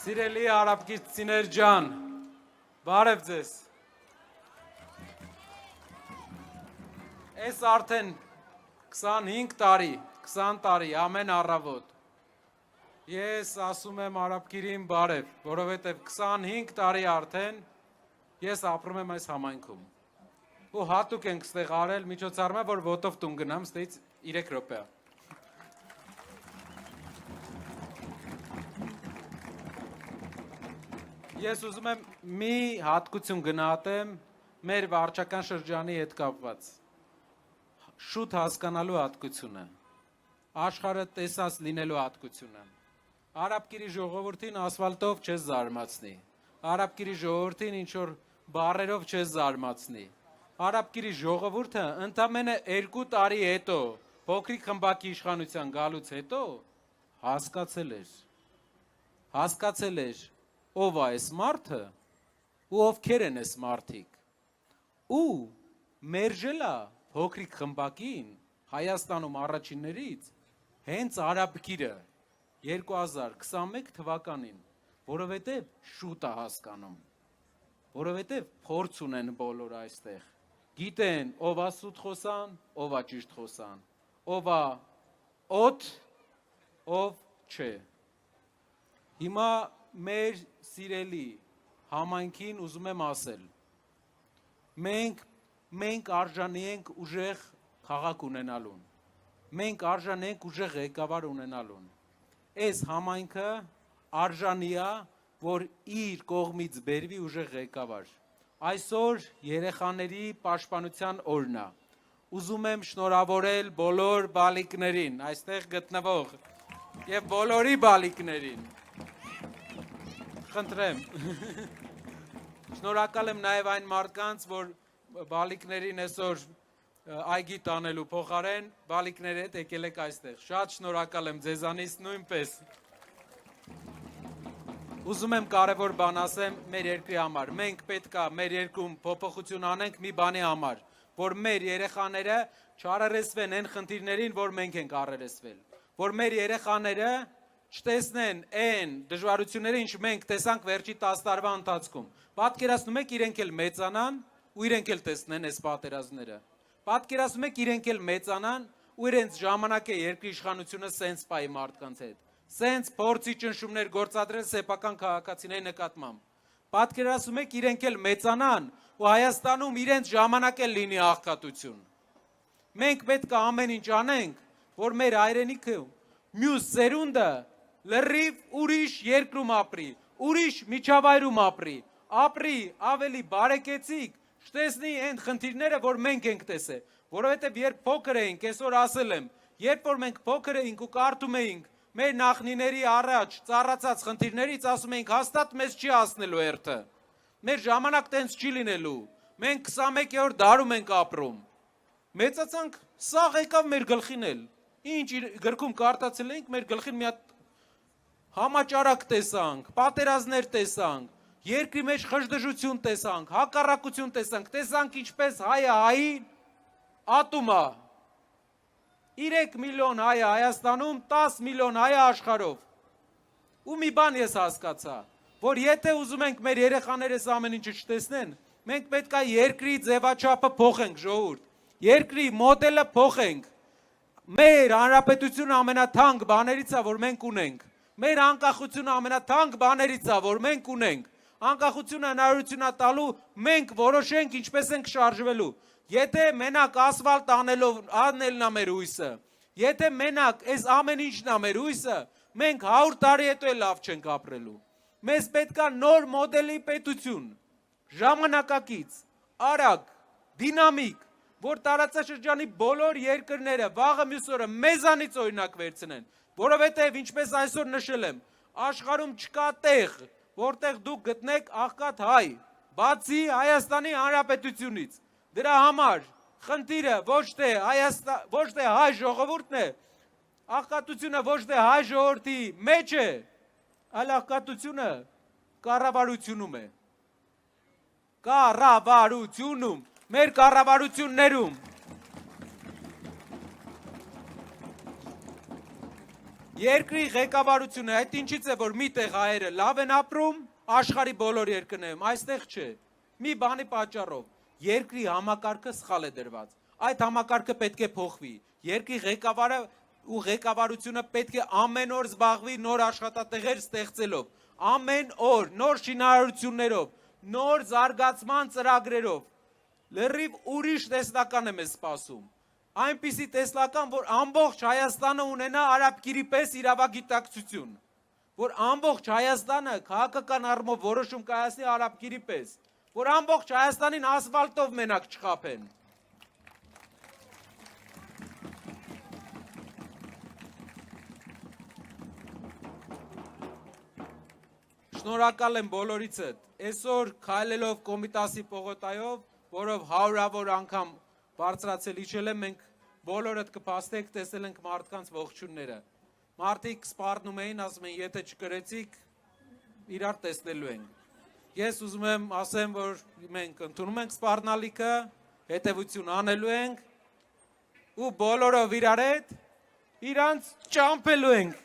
Սիրելի արաբկիցիներ ջան, բարև ձեզ։ Այս արդեն 25 տարի, 20 տարի, ամեն առավոտ։ Ես ասում եմ արաբկիրին բարև, որովհետև 25 տարի արդեն ես ապրում եմ այս համայնքում։ Ու հատուկ ենք ստեղ արել միջոցառումը, որ ոտով տուն գնամ, ստից 3 րոպե։ Ես ուզում եմ մի հատկություն գնահատեմ մեր վարչական շրջանի հետ կապված։ Շուտ հասկանալու հատկությունը, աշխարհը տեսած լինելու հատկությունը։ Արաբկիրի ժողովրդին ասֆալտով չես զարմացնի։ Արաբկիրի ժողովրդին ինչ-որ բառերով չես զարմացնի։ Արաբկիրի ժողովուրդը ընդամենը 2 տարի հետո, փոքրիկ խմբակի իշխանության գալուց հետո հասկացել էր ով է այս մարդը ու ովքեր են այս մարդիկ ու մերժել է փոքրիկ խմբակին Հայաստանում առաջիններից հենց արաբկիրը 2021 թվականին, որովհետև շուտ է հասկանում, որովհետև փորձ ունեն բոլոր այստեղ, գիտեն ով է սուտ խոսան, ով է ճիշտ խոսան, ով է օդ, ով չէ։ Հիմա մեր սիրելի համայնքին ուզում եմ ասել, մենք արժանի ենք ուժեղ քաղաք ունենալուն, մենք արժանի ենք ուժեղ ղեկավար ունենալուն, այս համայնքը արժանի է, որ իր կողմից բերվի ուժեղ ղեկավար, այսօր երեխաների պաշտպանության օրն է, ուզում եմ շնորհավորել բոլոր բալիկներին, այստեղ գտնվող և բոլորի բալիկներին, խնդրեմ, շնորհակալ եմ նաև այն մարդկանց, որ բալիկներին այսօր այգի տանելու փոխարեն բալիկների հետ եկել եք այստեղ, շատ շնորհակալ եմ ձեզանից նույնպես։ Ուզում եմ կարևոր բան ասեմ մեր երկրի համար, մենք պետք է մեր երկրում փոփոխություն անենք մի բանի համար, որ մեր երեխաները չարարեսվեն այն խնդիրներին, որ մենք ենք առերեսվել, որ մեր երեխաները չտեսնեն այն դժվարությունները, ինչ մենք տեսանք վերջի 10 տարվա ընթացքում։ Պատկերացնում եք իրենք էլ մեծանան ու իրենք էլ տեսնեն այս պատերազմները։ Պատկերացնում եք իրենք էլ մեծանան ու իրենց ժամանակ է երկրի իշխանությունը սենց պայի մարդկանց հետ։ Սենց փորձի ճնշումներ գործադրել սեփական քաղաքացիների նկատմամբ։ Պատկերացնում եք իրենք էլ մեծանան ու Հայաստանում իրենց ժամանակ էլ լինի աղքատություն։ Մենք պետք է ամեն ինչ անենք, որ մեր հայրենիքը մյուս սերունդը լրիվ ուրիշ երկրում ապրի, ուրիշ միջավայրում ապրի ավելի բարեկեցիկ, չտեսնի այն խնդիրները, որ մենք ենք տեսել, որովհետև երբ փոքր էինք, այսօր ասել եմ, երբ որ մենք փոքր էինք ու կարդում էինք մեր նախնիների առաջ ծառացած խնդիրներից, ասում էինք հաստատ մեզ չի հասնելու հերթը, մեր ժամանակ տենց չի լինելու, մենք 21-րդ դարում ենք ապրում, մեծացանք, սաղ եկավ մեր գլխին էլ, ինչ գրքում կարդացել էինք, մեր գլխին մի հատ համաճարակ տեսանք, պատերազմներ տեսանք, երկրի մեջ խժդժություն տեսանք, հակառակություն տեսանք ինչպես հայը հային ատում է, 3 միլիոն հայ է Հայաստանում, 10 միլիոն հայ է աշխարհով, ու մի բան ես հասկացա, որ եթե ուզում ենք մեր երեխաները այս ամեն ինչը չտեսնեն, մենք պետք է երկրի ձևաչափը փոխենք ժողովուրդ, երկրի մոդելը փոխենք, մեր հանրապետությունը ամենաթանկ բաներից է, որ մենք ունենք, մեր անկախությունը ամենաթանկ բաներից է, որ մենք ունենք, անկախությունը հնարավորություն է տալու, մենք որոշենք ինչպես ենք շարժվելու, եթե մենակ ասֆալտ անելն է մեր հույսը, եթե մենակ այս ամեն ինչն է մեր հույսը, մենք 100 տարի հետո էլ լավ չենք ապրելու, մեզ պետք է նոր մոդելի պետություն, ժամանակակից, արագ, դինամիկ, որ տարածաշրջանի բոլոր երկրները վաղը մյուս օրը մեզանից օրինակ վերցնեն, որովհետև ինչպես այսօր նշել եմ, աշխարհում չկա տեղ, որտեղ դուք գտնեք աղքատ հայ, բացի Հայաստանի Հանրապետությունից, դրա համար խնդիրը ոչ թե հայ ժողովուրդն է, աղքատությունը ոչ թե հայ ժողովրդի մեջ է, այլ աղքատությունը կառավարությունում է, կառավարությունում, մեր կառավարություններում, Երկրի ղեկավարությունը այդ ինչից է որ միտեղ հայերը լավ են ապրում, աշխարհի բոլոր երկրներում, այստեղ չէ։ Մի բանի պատճառով երկրի համակարգը սխալ է դրված։ Այդ համակարգը պետք է փոխվի։ Երկրի ղեկավարը ու ղեկավարությունը պետք է ամեն օր զբաղվի նոր աշխատատեղեր ստեղծելով, ամեն օր նոր շինարարություններով, նոր զարգացման ծրագրերով։ Լրիվ ուրիշ տեսլական է մեզ սպասում։ Այնպիսի տեսլական, որ ամբողջ Հայաստանը ունենա արաբկիրի պես իրավագիտակցություն, որ ամբողջ Հայաստանը քաղաքական առումով որոշում կայացնի արաբկիրի պես, որ ամբողջ Հայաստանին ասֆալտով մենակ չխաբեն։ Շնորհակալ եմ բոլորիցդ։ Այսօր քայլելով Կոմիտասի պողոտայով, որով հարյուրավոր անգամ բարձրացել իջել եմ, մենք բոլորդ կփաստենք, տեսել ենք մարդկանց ողջունները։ Մարդիկ սպառնում էին, ասում են, եթե չկրեցիք, իրար տեսնելու ենք։ Ես ուզում եմ ասեմ, որ մենք ընդունում ենք սպառնալիքը, հետևություն անելու ենք ու բոլորով իրար հետ իրանց ճամփելու ենք։